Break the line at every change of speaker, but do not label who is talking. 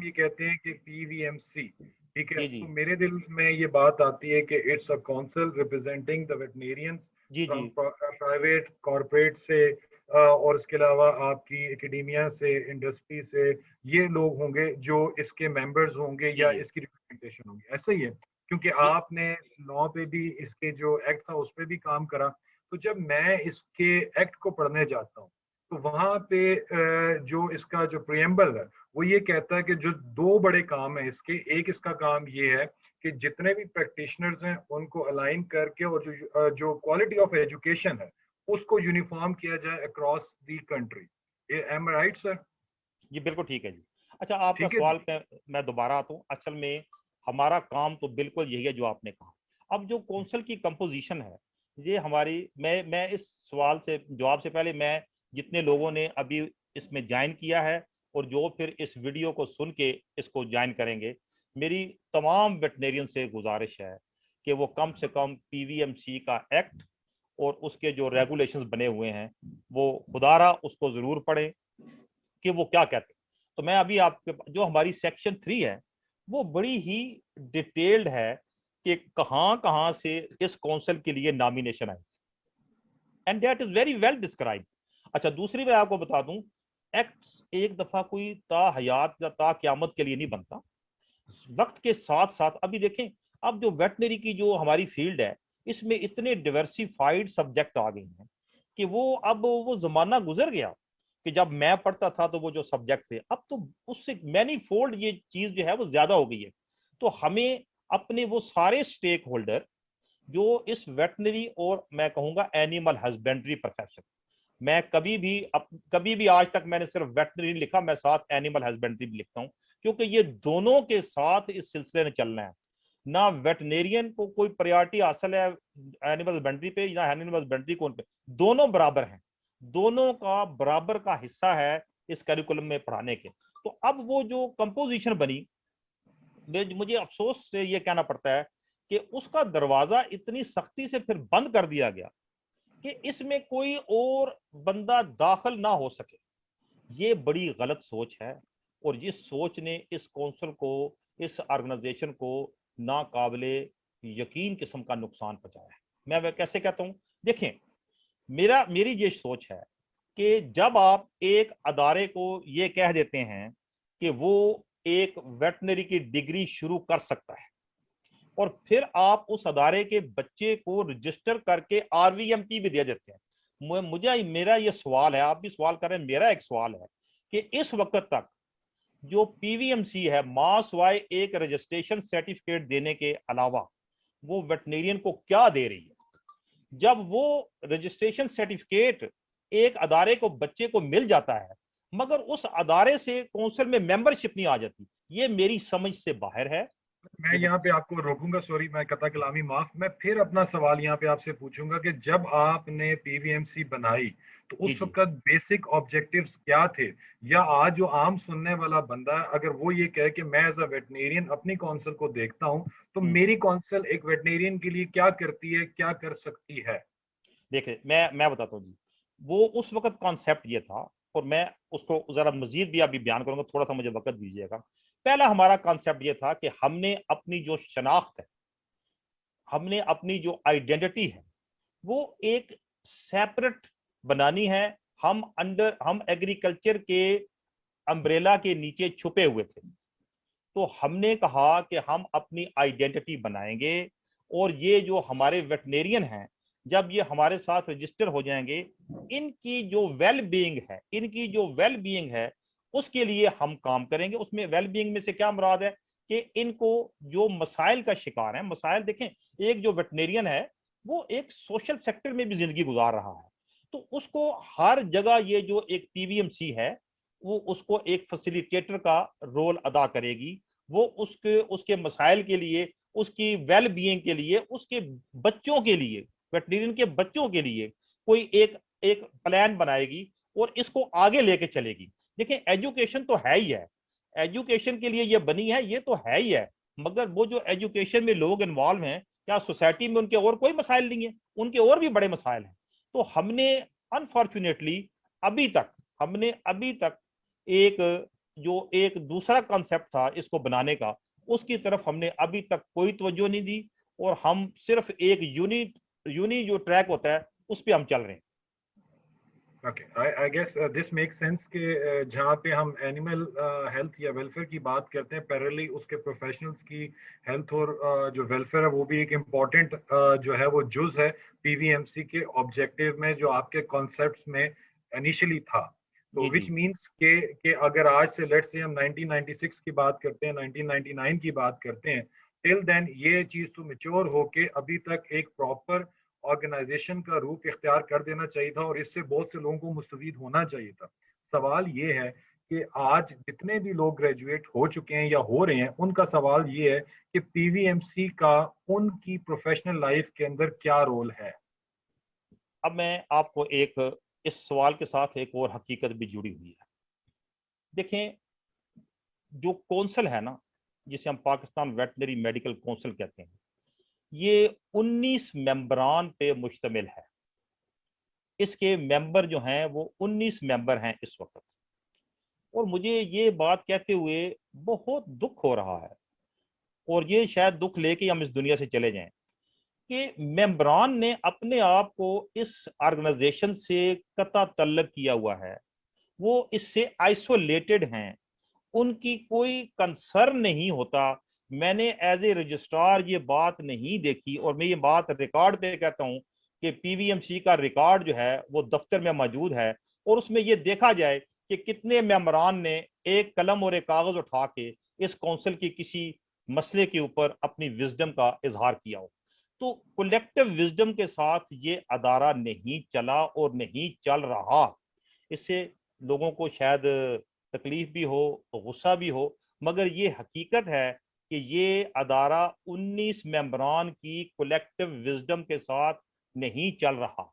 ये कहते हैं कि पीवीएमसी, ठीक है,
जी
तो
जी
मेरे दिल में ये बात आती है कि it's a council representing the veterinarians
जी जी
फ्रॉम प्राइवेट कॉरपोरेट से, और इसके अलावा आपकी एकेडेमिया से, इंडस्ट्री से, ये लोग होंगे जो इसके मेंबर्स होंगे
जी
या
जी
इसकी रिप्रेजेंटेशन होंगी, ऐसा ही है। क्योंकि
जी
आपने लॉ पे भी, इसके जो एक्ट था उस पे भी काम करा, तो जब मैं इसके एक्ट को पढ़ने जाता हूँ तो वहां पे जो इसका जो प्रियम्बल है वो ये कहता है कि जो दो बड़े काम है इसके, एक इसका काम ये है कि जितने भी प्रैक्टिशनर्स हैं उनको अलाइन करके, और जो क्वालिटी ऑफ एजुकेशन है उसको यूनिफॉर्म किया जाए across the country. Am right sir?
जी बिल्कुल ठीक है जी। अच्छा, आपका
ठीक है जी।
सवाल पे मैं दोबारा आता हूँ। असल में हमारा काम तो बिल्कुल यही है जो आपने कहा। अब जो कौंसल की कंपोजिशन है, ये हमारी, मैं इस सवाल से जवाब से पहले, मैं जितने लोगों ने अभी इसमें ज्वाइन किया है और जो फिर इस वीडियो को सुन के इसको ज्वाइन करेंगे, मेरी तमाम वेटनेरियन से गुजारिश है कि वो कम से कम पीवीएमसी का एक्ट और उसके जो रेगुलेशंस बने हुए हैं वो खुदारा उसको जरूर पढ़ें कि वो क्या कहते हैं। तो मैं अभी आपके, जो हमारी सेक्शन 3 है वो बड़ी ही डिटेल्ड है कि कहां कहां से इस काउंसिल के लिए nomination I, and that is very well describe. अच्छा, दूसरी मैं आपको बता दूं, एक्ट एक दफा कोई ता हयात या ता क्यामत के लिए नहीं बनता। वक्त के साथ साथ अभी देखें, अब जो वेटनरी की जो हमारी फील्ड है, इसमें इतने डिवर्सिफाइड सब्जेक्ट आ गए हैं कि वो, अब वो जमाना गुजर गया कि जब मैं पढ़ता था तो वो जो सब्जेक्ट थे, अब तो उससे मैनी फोल्ड ये चीज जो है वो ज्यादा हो गई है। तो हमें अपने वो सारे स्टेक होल्डर जो इस वेटनरी और मैं कहूंगा एनिमल हस्बेंड्री प्रोफेशन, मैं कभी भी आज तक मैंने सिर्फ वेटनरी नहीं लिखा, मैं साथ एनिमल हस्बेंड्री भी लिखता हूं, क्योंकि ये दोनों के साथ इस सिलसिले में चलना है। ना वेटनेरियन को कोई प्रायोरिटी हासिल है एनिमल हस्बेंड्री पे या एनिमल हस्बेंड्री को उन पे, दोनों बराबर हैं, दोनों का बराबर का हिस्सा है इस करिकुलम में पढ़ाने के। तो अब वो जो कंपोजिशन बनी, मुझे अफसोस से ये कहना पड़ता है कि उसका दरवाजा इतनी सख्ती से फिर बंद कर दिया गया कि इसमें कोई और बंदा दाखिल ना हो सके। ये बड़ी गलत सोच है, और जिस सोच ने इस कौंसिल को, इस ऑर्गेनाइजेशन को नाकाबिले यकीन किस्म का नुकसान पहुंचाया है। मैं वह कैसे कहता हूं, देखें, मेरी ये सोच है कि जब आप एक अदारे को ये कह देते हैं कि वो एक वेटनरी की डिग्री शुरू कर सकता है, और फिर आप उस अदारे के बच्चे को रजिस्टर करके आरवीएमपी भी दे देते हैं, मुझे, मेरा ये सवाल है, आप भी सवाल कर रहे हैं, मेरा एक सवाल है कि इस वक्त तक जो पीवीएमसी है, मास वाई एक रजिस्ट्रेशन सर्टिफिकेट देने के अलावा वो वेटनेरियन को क्या दे रही है? जब वो रजिस्ट्रेशन सर्टिफिकेट एक अदारे को, बच्चे को मिल जाता है, मगर उस अदारे से कौंसिल में मेंबरशिप नहीं आ जाती, ये मेरी समझ से बाहर है।
मैं
ये
यहाँ पे आपको रोकूंगा, सॉरी, मैं कता कलामी माफ, मैं फिर अपना सवाल यहाँ पे आपसे पूछूंगा कि जब आपने पीवीएमसी बनाई तो
जी
उस
जी
वक्त बेसिक ऑब्जेक्टिव्स क्या थे? या आज जो आम सुनने वाला बंदा है, अगर वो ये कहे कि मैं एज अ वेटनेरियन अपनी काउंसिल को देखता हूँ, तो
हम्म।
मेरी काउंसिल एक वेटनेरियन के लिए क्या करती है, क्या कर सकती है?
देखिए, मैं बताता हूँ जी, वो उस वक्त कॉन्सेप्ट ये था, और मैं उसको जरा मजीद भी अभी बयान करूंगा, थोड़ा सा मुझे वक्त दीजिएगा। पहला हमारा कॉन्सेप्ट ये था कि हमने अपनी जो शनाख्त है, हमने अपनी जो आइडेंटिटी है, वो एक सेपरेट बनानी है। हम एग्रीकल्चर के अम्ब्रेला के नीचे छुपे हुए थे, तो हमने कहा कि हम अपनी आइडेंटिटी बनाएंगे, और ये जो हमारे वेटनेरियन हैं, जब ये हमारे साथ रजिस्टर हो जाएंगे, इनकी जो वेल बीइंग है, उसके लिए हम काम करेंगे। उसमें वेल बीइंग में से क्या मुराद है कि इनको जो मसाइल का शिकार है, मसाइल देखें, एक जो वेटनेरियन है वो एक सोशल सेक्टर में भी जिंदगी गुजार रहा है, तो उसको हर जगह ये जो एक पीवीएमसी है वो उसको एक फैसिलिटेटर का रोल अदा करेगी। वो उसके उसके मसाइल के लिए, उसकी वेल बीइंग के लिए, उसके बच्चों के लिए, वेटनेरियन के बच्चों के लिए कोई एक एक प्लान बनाएगी और इसको आगे लेके चलेगी। देखिए, एजुकेशन तो है ही है, एजुकेशन के लिए ये बनी है, ये तो है ही है, मगर वो जो एजुकेशन में लोग इन्वॉल्व हैं, क्या सोसाइटी में उनके और कोई मसाइल नहीं है? उनके और भी बड़े मसाइल हैं। तो हमने अनफॉर्चुनेटली अभी तक एक जो एक दूसरा कॉन्सेप्ट था इसको बनाने का, उसकी तरफ हमने अभी तक कोई तवज्जो नहीं दी, और हम सिर्फ एक यूनी जो ट्रैक होता है उस पर हम चल रहे हैं।
Okay, I guess this make sense कि जहाँ पे हम एनिमल हेल्थ या वेलफेयर की बात करते हैं, पैरेलली उसके प्रोफेशनल्स की हेल्थ और जो वेलफेयर है वो भी एक इम्पॉर्टेंट जो है वो जुज है पीवीएमसी के ऑब्जेक्टिव में, जो आपके कॉन्सेप्ट्स में इनिशियली था। तो
जी
विच
जी
मींस के अगर आज से लेट्स से हम 1996 की बात करते हैं, 1999 की बात करते हैं, टिल देन ये चीज तो मेच्योर होके अभी तक एक प्रॉपर ऑर्गेनाइजेशन का रूप इख्तियार कर देना चाहिए था, और इससे बहुत से लोगों को मुस्तफीद होना चाहिए था। सवाल ये है कि आज जितने भी लोग ग्रेजुएट हो चुके हैं या हो रहे हैं, उनका सवाल ये है कि पीवीएमसी का उनकी प्रोफेशनल लाइफ के अंदर क्या रोल है।
अब मैं आपको एक, इस सवाल के साथ एक और हकीकत भी जुड़ी हुई है। देखें, जो कौंसल है ना, जिसे हम पाकिस्तान वेटनरी मेडिकल काउंसिल कहते हैं, ये 19 मेंबरान पे मुश्तमिल है। इसके मेंबर जो हैं वो 19 मेंबर हैं इस वक्त। और मुझे ये बात कहते हुए बहुत दुख हो रहा है, और ये शायद दुख लेके हम इस दुनिया से चले जाएं, कि मेंबरान ने अपने आप को इस ऑर्गेनाइजेशन से कता तल्लक किया हुआ है, वो इससे आइसोलेटेड हैं, उनकी कोई कंसर्न नहीं होता। मैंने एज ए रजिस्ट्रार ये बात नहीं देखी, और मैं ये बात रिकॉर्ड पे कहता हूं कि पीवीएमसी का रिकॉर्ड जो है वो दफ्तर में मौजूद है, और उसमें ये देखा जाए कि कितने मेंबरान ने एक कलम और एक कागज उठा के इस काउंसिल की किसी मसले के ऊपर अपनी विजडम का इजहार किया हो। तो कलेक्टिव विजडम के साथ ये अदारा नहीं चला और नहीं चल रहा। इससे लोगों को शायद तकलीफ भी हो, गुस्सा भी हो, मगर ये हकीकत है कि ये अदारा 19 मेंबरान की कलेक्टिव विजडम के साथ नहीं चल रहा।